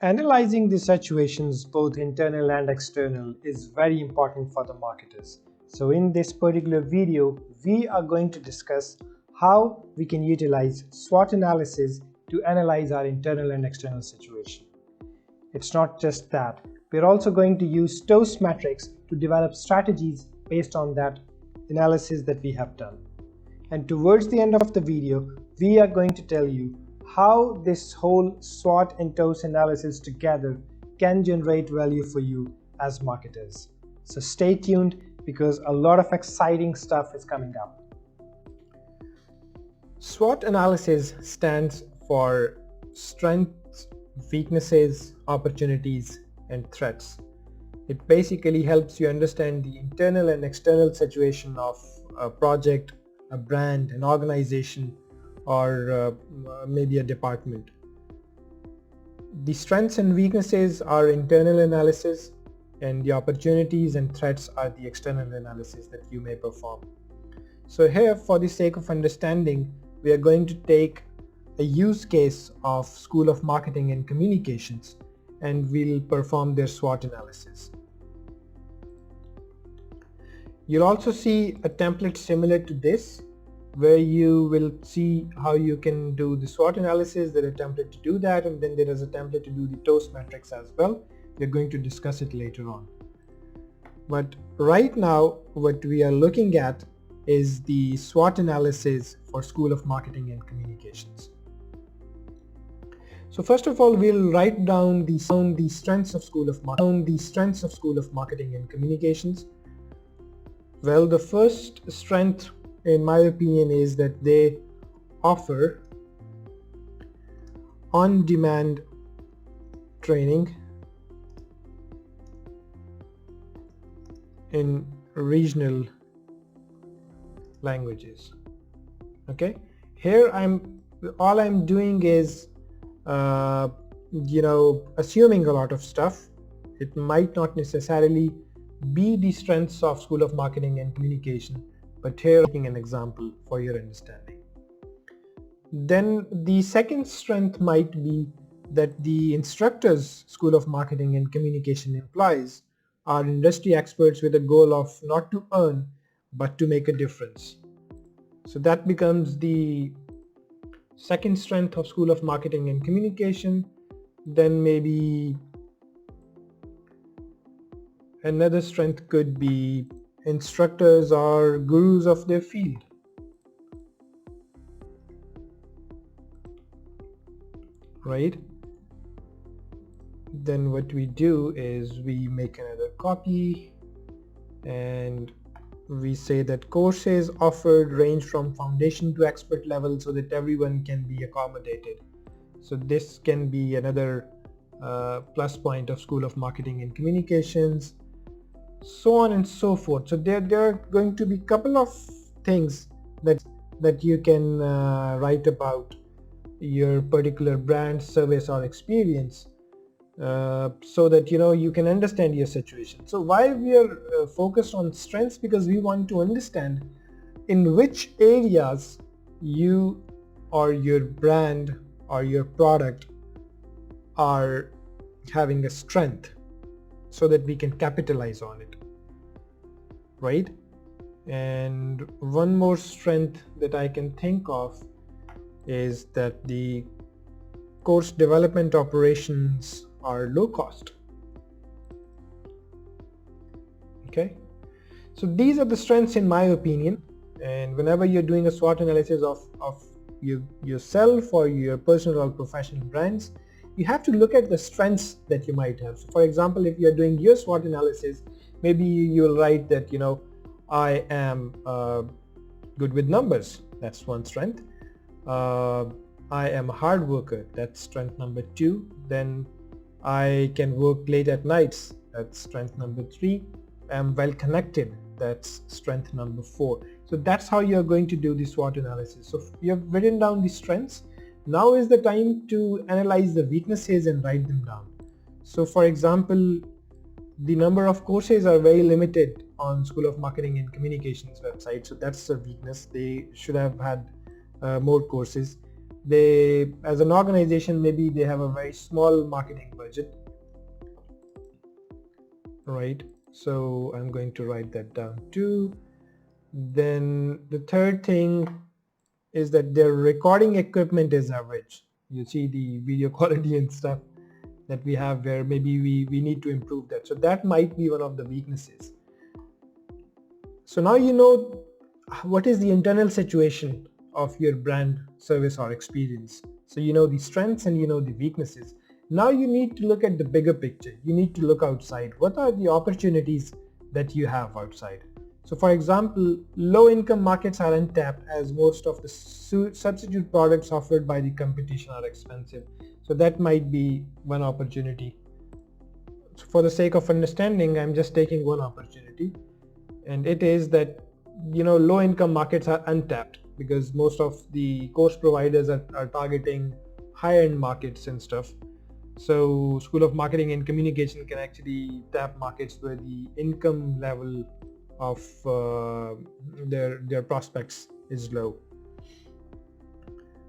Analyzing the situations, both internal and external, is very important for the marketers. So in this particular video, we are going to discuss how we can utilize SWOT analysis to analyze our internal and external situation. It's not just that. We're also going to use TWOS metrics to develop strategies based on that analysis that we have done. And towards the end of the video, we are going to tell you how this whole SWOT and TWOS analysis together can generate value for you as marketers. So stay tuned because a lot of exciting stuff is coming up. SWOT analysis stands for strengths, weaknesses, opportunities, and threats. It basically helps you understand the internal and external situation of a project, a brand, an organization, or maybe a department. The strengths and weaknesses are internal analysis, and the opportunities and threats are the external analysis that you may perform. So here, for the sake of understanding, we are going to take a use case of School of Marketing and Communications, and we'll perform their SWOT analysis. You'll also see a template similar to this, where you will see how you can do the SWOT analysis. There's a template to do that, and then there is a template to do the TWOS metrics as well. We're going to discuss it later on. But right now, what we are looking at is the SWOT analysis for School of Marketing and Communications. So first of all, we'll write down the strengths of School of Marketing and Communications. Well, the first strength, in my opinion, is that they offer on-demand training in regional languages. Okay, here all I'm doing is assuming a lot of stuff. It might not necessarily be the strengths of School of Marketing and Communication, but here I'm taking an example for your understanding. Then the second strength might be that the instructors School of Marketing and Communication implies are industry experts with a goal of not to earn but to make a difference. So that becomes the second strength of School of Marketing and Communication. Then maybe another strength could be instructors are gurus of their field. Right? Then what we do is we make another copy and we say that courses offered range from foundation to expert level so that everyone can be accommodated. So this can be another plus point of School of Marketing and Communications, so on and so forth. So there are going to be a couple of things that you can write about your particular brand, service, or experience, so that you can understand your situation. So why we are focused on strengths? Because we want to understand in which areas you or your brand or your product are having a strength, so that we can capitalize on it, right? And one more strength that I can think of is that the course development operations are low cost. Okay, so these are the strengths in my opinion. And whenever you're doing a SWOT analysis of yourself or your personal or professional brands, you have to look at the strengths that you might have. So for example, if you're doing your SWOT analysis, maybe you'll write that I am good with numbers. That's one strength. I am a hard worker. That's strength number 2. Then I can work late at nights. That's strength number 3. I'm well connected. That's strength number 4. So that's how you're going to do the SWOT analysis. So you have written down the strengths. Now is the time to analyze the weaknesses and write them down. So for example, the number of courses are very limited on School of Marketing and Communications website. So that's a weakness. They should have had more courses. they, as an organization, maybe they have a very small marketing budget, right? So I'm going to write that down too. Then the third thing is that their recording equipment is average. You see the video quality and stuff that we have where maybe we need to improve that. So that might be one of the weaknesses. So now you know what is the internal situation of your brand, service or experience. So you know the strengths and you know the weaknesses. Now you need to look at the bigger picture. You need to look outside. What are the opportunities that you have outside? So for example, low-income markets are untapped as most of the substitute products offered by the competition are expensive. So that might be one opportunity. So for the sake of understanding, I'm just taking one opportunity, and it is that, you know, low-income markets are untapped because most of the course providers are targeting high-end markets and stuff. So School of Marketing and Communication can actually tap markets where the income level of their prospects is low.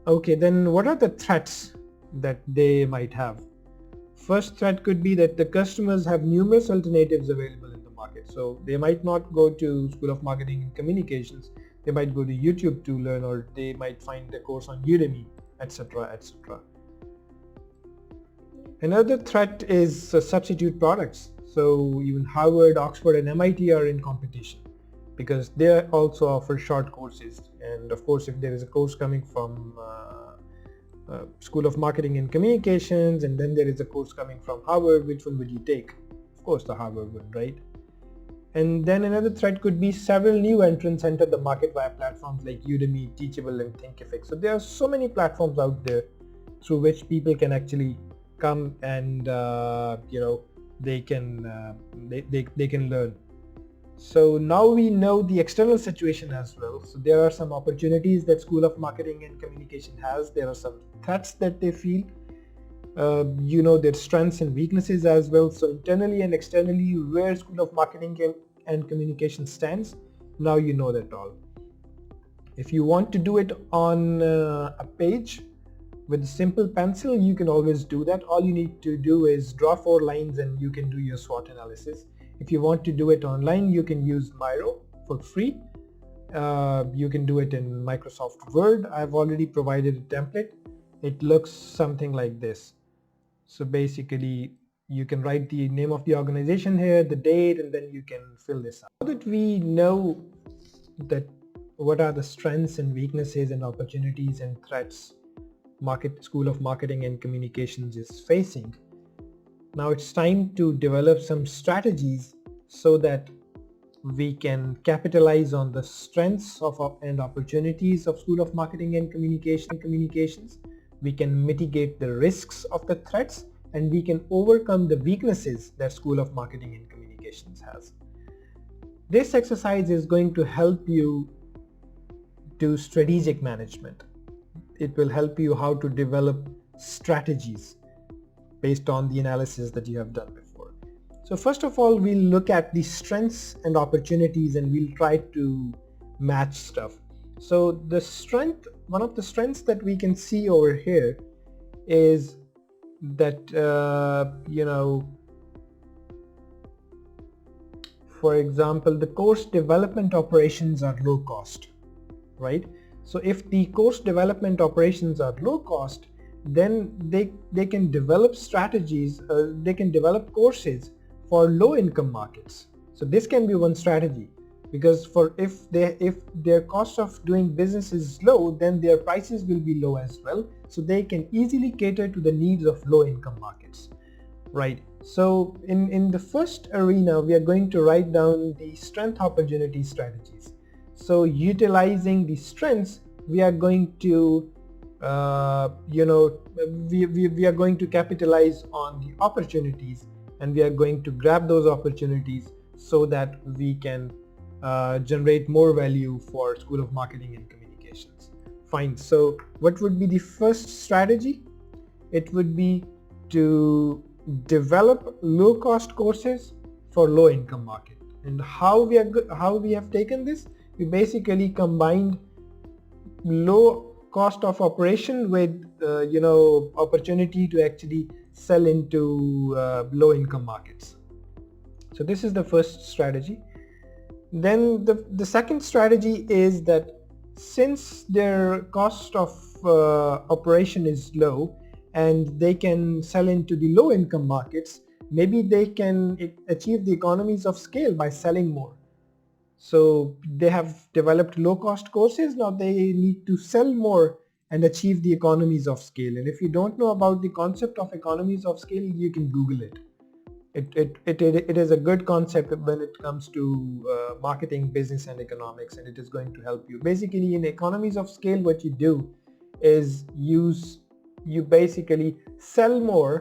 Okay, then what are the threats that they might have? First threat could be that the customers have numerous alternatives available in the market. So they might not go to School of Marketing and Communications, they might go to YouTube to learn, or they might find the course on Udemy, etc., etc. Another threat is substitute products. So even Harvard, Oxford and MIT are in competition because they also offer short courses. And of course, if there is a course coming from School of Marketing and Communications and then there is a course coming from Harvard, which one would you take? Of course the Harvard one, right? And then another threat could be several new entrants enter the market via platforms like Udemy, Teachable and Thinkific. So there are so many platforms out there through which people can actually come and you know, they can learn. So now we know the external situation as well. So there are some opportunities that School of Marketing and Communication has. There are some threats that they feel. You know their strengths and weaknesses as well. So internally and externally, where School of Marketing and Communication stands, now you know that all. If you want to do it on a page with a simple pencil, you can always do that. All you need to do is draw 4 lines and you can do your SWOT analysis. If you want to do it online, you can use Miro for free. You can do it in Microsoft Word. I've already provided a template. It looks something like this. So basically, you can write the name of the organization here, the date, and then you can fill this out. Now that we know that what are the strengths and weaknesses and opportunities and threats School of Marketing and Communications is facing, now it's time to develop some strategies so that we can capitalize on the strengths and opportunities of School of Marketing and Communications. We can mitigate the risks of the threats and we can overcome the weaknesses that School of Marketing and Communications has. This exercise is going to help you do strategic management. It will help you how to develop strategies based on the analysis that you have done before. So first of all, we'll look at the strengths and opportunities and we'll try to match stuff. So one of the strengths that we can see over here is that, you know, for example, the course development operations are low cost, right? So if the course development operations are low cost, then they can develop strategies, they can develop courses for low income markets. So this can be one strategy, because if their cost of doing business is low, then their prices will be low as well. So they can easily cater to the needs of low income markets, right? So in the first arena, we are going to write down the strength opportunity strategies. So utilizing the strengths, we are going to you know, we are going to capitalize on the opportunities and we are going to grab those opportunities so that we can generate more value for School of Marketing and Communications. Fine. So what would be the first strategy? It would be to develop low cost courses for low income market. And how we have taken this? We basically combined low cost of operation with opportunity to actually sell into low income markets. So this is the first strategy. Then the second strategy is that since their cost of operation is low and they can sell into the low income markets, maybe they can achieve the economies of scale by selling more. So they have developed low cost courses, now they need to sell more and achieve the economies of scale. And if you don't know about the concept of economies of scale, you can Google it. It is a good concept when it comes to marketing, business and economics, and it is going to help you. Basically in economies of scale, what you do is you basically sell more,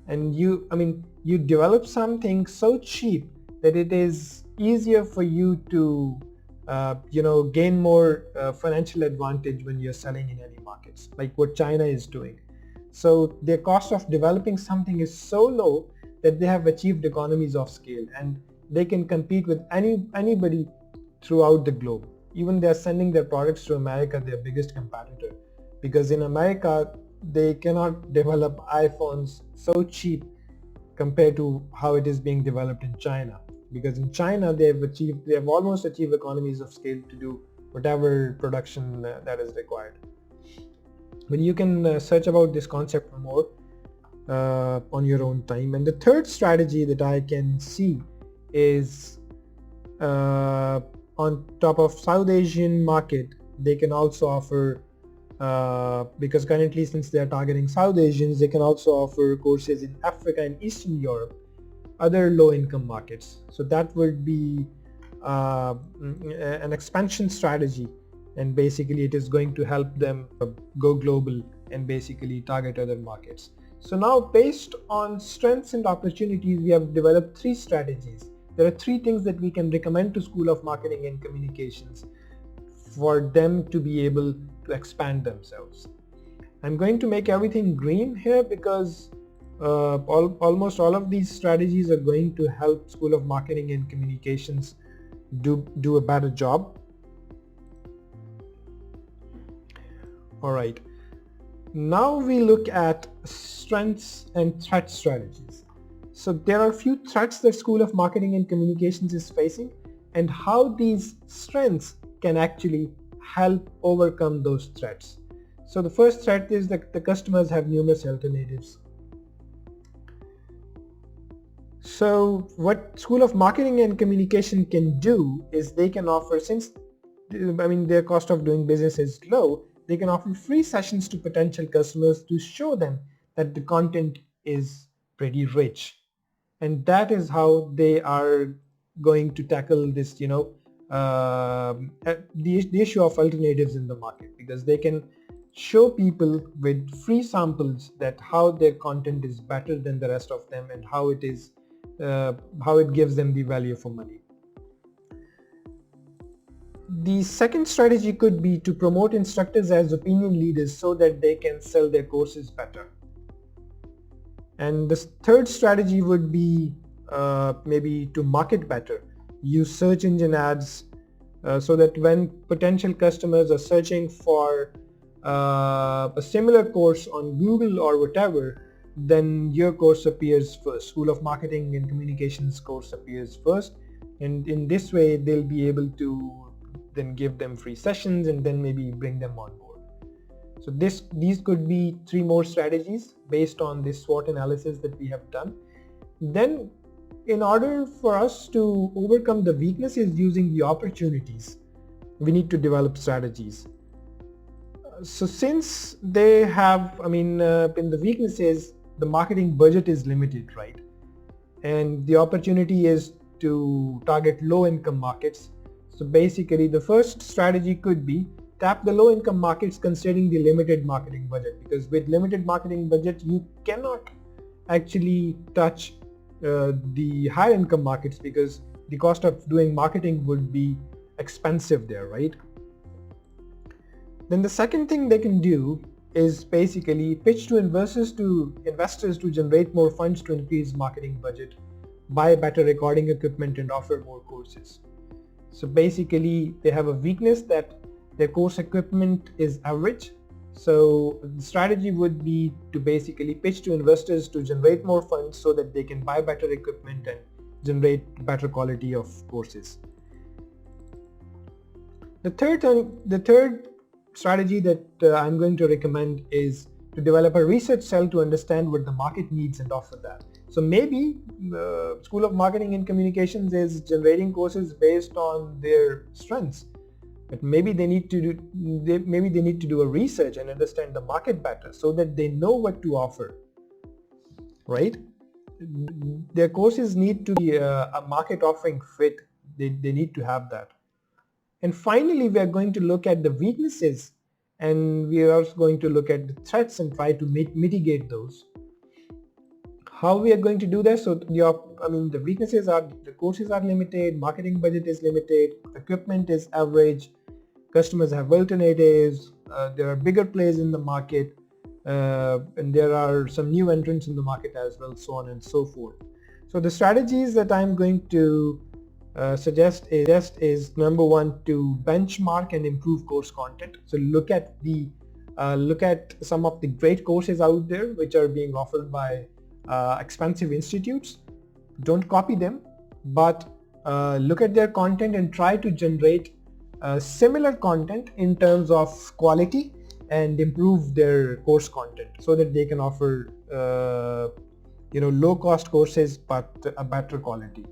and you develop something so cheap that it is easier for you to gain more financial advantage when you're selling in any markets, like what China is doing. So their cost of developing something is so low that they have achieved economies of scale, and they can compete with anybody throughout the globe. Even they're sending their products to America, their biggest competitor, because in America they cannot develop iPhones so cheap compared to how it is being developed in China. Because in China they have almost achieved economies of scale to do whatever production that is required. But you can search about this concept for more on your own time. And the third strategy that I can see is on top of South Asian market, they can also offer because currently since they are targeting South Asians, they can also offer courses in Africa and Eastern Europe, other low income markets. So that would be an expansion strategy, and basically it is going to help them go global and basically target other markets. So now, based on strengths and opportunities, we have developed 3 strategies. There are 3 things that we can recommend to School of Marketing and Communications for them to be able to expand themselves. I'm going to make everything green here because almost all of these strategies are going to help School of Marketing and Communications do a better job. All right. Now we look at strengths and threat strategies. So there are a few threats that School of Marketing and Communications is facing, and how these strengths can actually help overcome those threats. So the first threat is that the customers have numerous alternatives. So what School of Marketing and Communication can do is they can offer, since their cost of doing business is low, they can offer free sessions to potential customers to show them that the content is pretty rich. And that is how they are going to tackle this, the issue of alternatives in the market, because they can show people with free samples that how their content is better than the rest of them, and how it gives them the value for money. The second strategy could be to promote instructors as opinion leaders so that they can sell their courses better. And the third strategy would be maybe to market better. Use search engine ads so that when potential customers are searching for a similar course on Google or whatever, then your course appears first. School of Marketing and Communications course appears first, and in this way they'll be able to then give them free sessions and then maybe bring them on board. So these could be 3 more strategies based on this SWOT analysis that we have done. Then in order for us to overcome the weaknesses using the opportunities, we need to develop strategies. So since they have, in the weaknesses, the marketing budget is limited, right? And the opportunity is to target low income markets. So basically the first strategy could be tap the low income markets considering the limited marketing budget, because with limited marketing budget you cannot actually touch the higher income markets, because the cost of doing marketing would be expensive there, right? Then the second thing they can do is basically pitch to investors to generate more funds to increase marketing budget, buy better recording equipment and offer more courses. So basically they have a weakness that their course equipment is average, So the strategy would be to basically pitch to investors to generate more funds so that they can buy better equipment and generate better quality of courses. The third strategy that I'm going to recommend is to develop a research cell to understand what the market needs and offer that. So maybe the School of Marketing and Communications is generating courses based on their strengths, but maybe they need to do a research and understand the market better so that they know what to offer, right? Their courses need to be a market offering fit. They need to have that. And finally, we are going to look at the weaknesses, and we are also going to look at the threats and try to mitigate those. How we are going to do that? So the weaknesses are the courses are limited, marketing budget is limited, equipment is average, customers have alternatives, there are bigger players in the market, and there are some new entrants in the market as well, so on and so forth. So the strategies that I'm going to suggest is number one, to benchmark and improve course content. So look at some of the great courses out there which are being offered by expensive institutes. Don't copy them, but look at their content and try to generate similar content in terms of quality and improve their course content so that they can offer low cost courses but a better quality.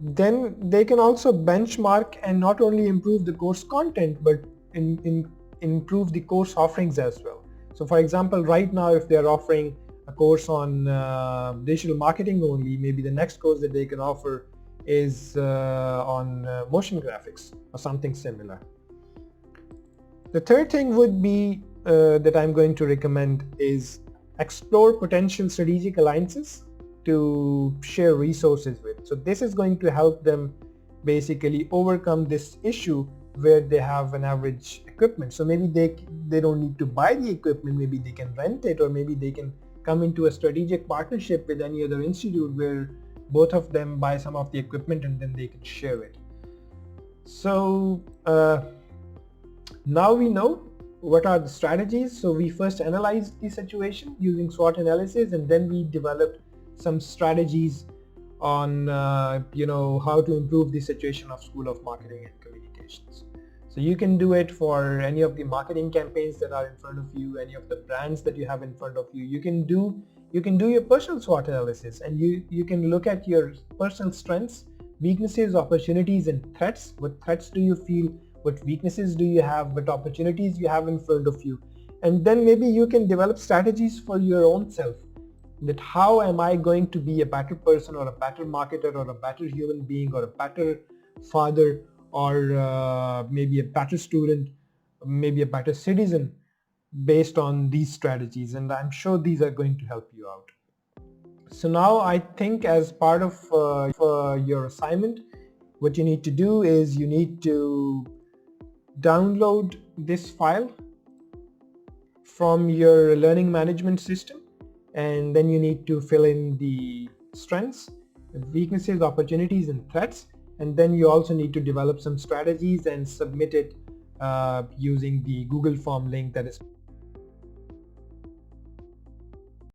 Then they can also benchmark and not only improve the course content but improve the course offerings as well. So for example, right now if they're offering a course on digital marketing only, maybe the next course that they can offer is on motion graphics or something similar. The third thing would be that I'm going to recommend is explore potential strategic alliances to share resources with. So this is going to help them basically overcome this issue where they have an average equipment. So maybe they don't need to buy the equipment, maybe they can rent it, or maybe they can come into a strategic partnership with any other institute where both of them buy some of the equipment and then they can share it. So now we know what are the strategies. So we first analyzed the situation using SWOT analysis, and then we developed some strategies on how to improve the situation of School of Marketing and Communications. So you can do it for any of the marketing campaigns that are in front of you, any of the brands that you have in front of you. You can do your personal SWOT analysis, and you can look at your personal strengths, weaknesses, opportunities, and threats. What threats do you feel? What weaknesses do you have? What opportunities you have in front of you? And then maybe you can develop strategies for your own self. That how am I going to be a better person, or a better marketer, or a better human being, or a better father, or maybe a better student, maybe a better citizen based on these strategies. And I'm sure these are going to help you out. So now I think as part of your assignment, what you need to do is you need to download this file from your learning management system, and then you need to fill in the strengths, weaknesses, opportunities, and threats, and then you also need to develop some strategies and submit it using the Google form link that is